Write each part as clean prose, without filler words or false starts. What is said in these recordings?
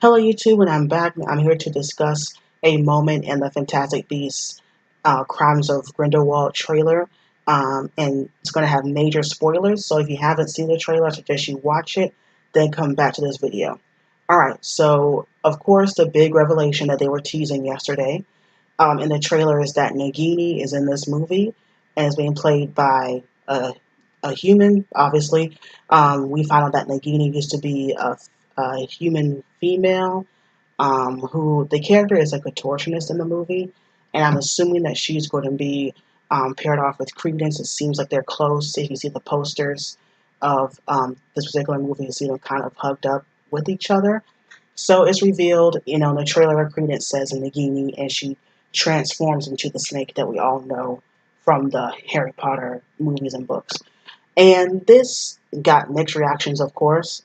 Hello YouTube, and I'm back. I'm here to discuss a moment in the Fantastic Beasts Crimes of Grindelwald trailer. And it's going to have major spoilers, so if you haven't seen the trailer, I suggest you watch it, then come back to this video. Alright, so of course the big revelation that they were teasing yesterday in the trailer is that Nagini is in this movie and is being played by a human, obviously. We found out that Nagini used to be a human female who the character is a contortionist in the movie, and I'm assuming that she's going to be paired off with Credence. It seems like they're close. If you see the posters of this particular movie, you see them kind of hugged up with each other. So it's revealed, in the trailer, Credence says Nagini, and she transforms into the snake that we all know from the Harry Potter movies and books. And this got mixed reactions, of course.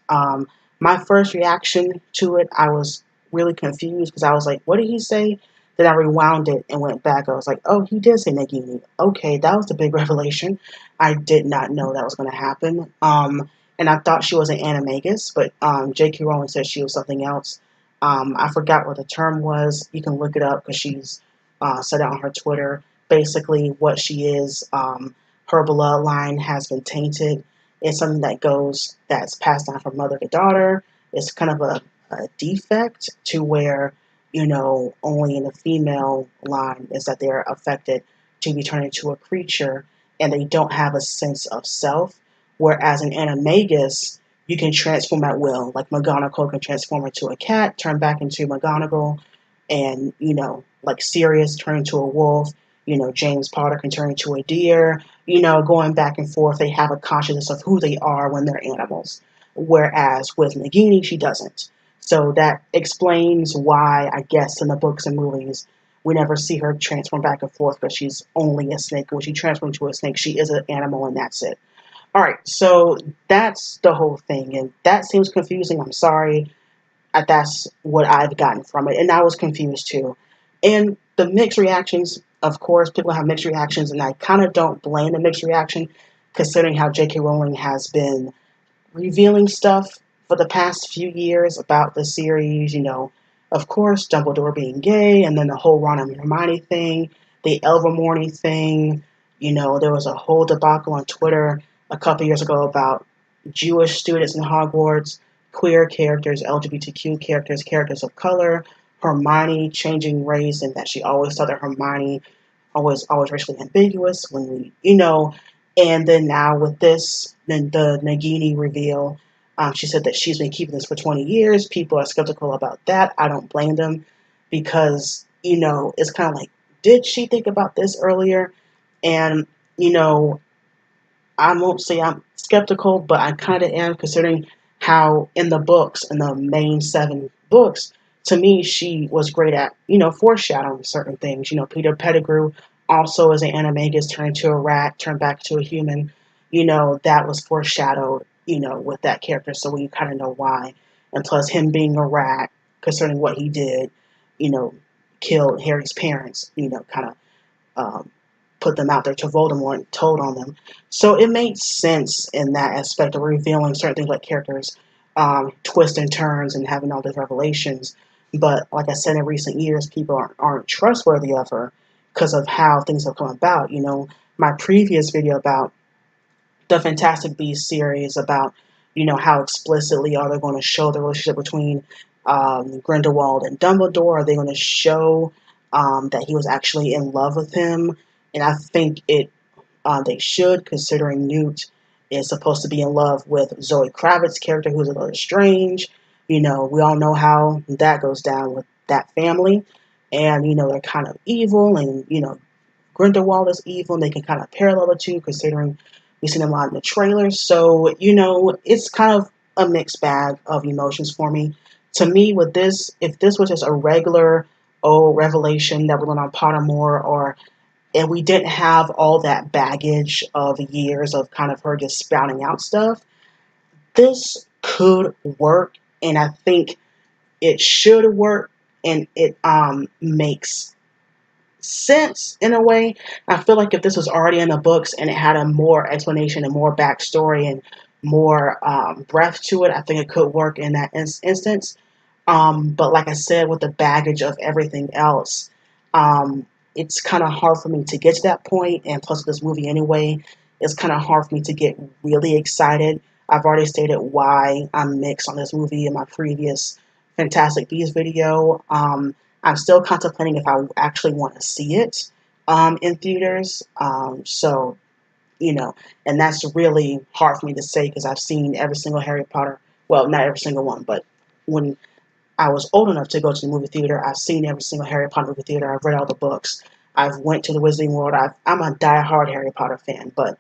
My first reaction to it, I was really confused because I was like, what did he say? Then I rewound it and went back. I was like, oh, he did say Nagini. Okay, that was the big revelation. I did not know that was going to happen. And I thought she was an animagus, but J.K. Rowling said she was something else. I forgot what the term was. You can look it up because she's said it on her Twitter. Basically, what she is. Her bloodline has been tainted. It's something that's passed down from mother to daughter. It's kind of a defect to where, only in the female line is that they're affected to be turned into a creature and they don't have a sense of self. Whereas in Animagus, you can transform at will. Like McGonagall can transform into a cat, turn back into McGonagall, and, like Sirius turn into a wolf. James Potter can turn into a deer, going back and forth. They have a consciousness of who they are when they're animals. Whereas with Nagini, she doesn't. So that explains why, I guess, in the books and movies, we never see her transform back and forth, but she's only a snake. When she transforms into a snake, she is an animal, and that's it. All right, so that's the whole thing, and that seems confusing. I'm sorry. That's what I've gotten from it, and I was confused too. And the mixed reactions, of course, people have mixed reactions, and I kind of don't blame the mixed reaction, considering how J.K. Rowling has been revealing stuff for the past few years about the series. Of course, Dumbledore being gay, and then the whole Ron and Hermione thing, the Ilvermorny thing. There was a whole debacle on Twitter a couple years ago about Jewish students in Hogwarts, queer characters, LGBTQ characters, characters of color, Hermione changing race, and that she always thought that Hermione always racially ambiguous when and then now with this, then the Nagini reveal, she said that she's been keeping this for 20 years. People are skeptical about that. I don't blame them because, it's kind of like, did she think about this earlier? And, I won't say I'm skeptical, but I kind of am, considering how in the books, in the main 7 books, to me, she was great at, foreshadowing certain things. Peter Pettigrew also as an animagus turned into a rat, turned back to a human. That was foreshadowed, with that character, so you kind of know why. And plus him being a rat, concerning what he did, you know, killed Harry's parents, kind of put them out there to Voldemort and told on them. So it made sense in that aspect of revealing certain things like characters, twists and turns and having all these revelations. But like I said, in recent years, people aren't trustworthy of her because of how things have come about. My previous video about the Fantastic Beasts series about, how explicitly are they going to show the relationship between Grindelwald and Dumbledore? Are they going to show that he was actually in love with him? And I think they should, considering Newt is supposed to be in love with Zoe Kravitz's character, who's a little strange. We all know how that goes down with that family. And, they're kind of evil, and, Grindelwald is evil, and they can kind of parallel the two, considering we've seen them a lot in the trailers. So, it's kind of a mixed bag of emotions for me. To me, with this, if this was just a regular old revelation that we learned on Pottermore, and we didn't have all that baggage of years of kind of her just spouting out stuff, this could work, and I think it should work, and it makes sense in a way. I feel like if this was already in the books and it had a more explanation and more backstory and more breadth to it, I think it could work in that instance. But like I said, with the baggage of everything else, um, it's kind of hard for me to get to that point. And plus, with this movie anyway, it's kind of hard for me to get really excited. I've already stated why I'm mixed on this movie in my previous Fantastic Beasts video. I'm still contemplating if I actually want to see it in theaters. You know, and that's really hard for me to say because I've seen every single Harry Potter. Well, not every single one, but when I was old enough to go to the movie theater. I've seen every single Harry Potter movie theater. I've read all the books. I've went to the Wizarding World. I'm a die-hard Harry Potter fan. But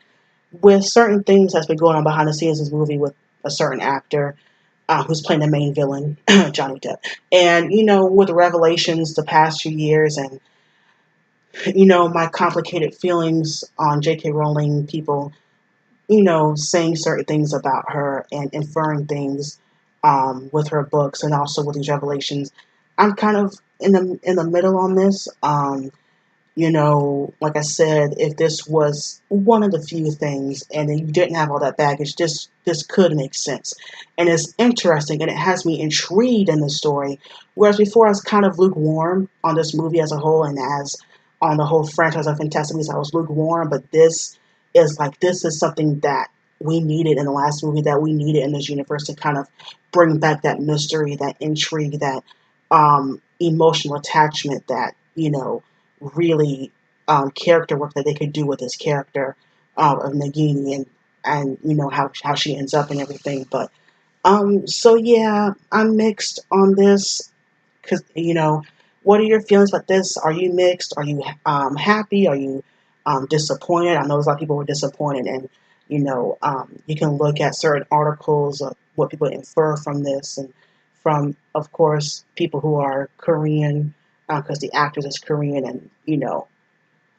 with certain things that's been going on behind the scenes in this movie with a certain actor who's playing the main villain, Johnny Depp, and with the revelations the past few years, and my complicated feelings on J.K. Rowling, people saying certain things about her and inferring things with her books and also with these revelations. I'm kind of in the middle on this. Like I said, if this was one of the few things and then you didn't have all that baggage, this could make sense. And it's interesting and it has me intrigued in the story. Whereas before I was kind of lukewarm on this movie as a whole and as on the whole franchise of Fantastic Beasts, I was lukewarm, but this is something that we needed in the last movie, that we needed in this universe to kind of bring back that mystery, that intrigue, that emotional attachment, that really character work that they could do with this character of Nagini, and how she ends up and everything. But so yeah, I'm mixed on this because what are your feelings about this? Are you mixed? Are you happy? Are you disappointed? I know a lot of people were disappointed, and you can look at certain articles of what people infer from this, and from, of course, people who are Korean, because the actress is Korean, and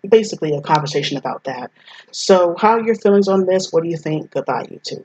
basically a conversation about that. So, how are your feelings on this? What do you think? Goodbye, YouTube.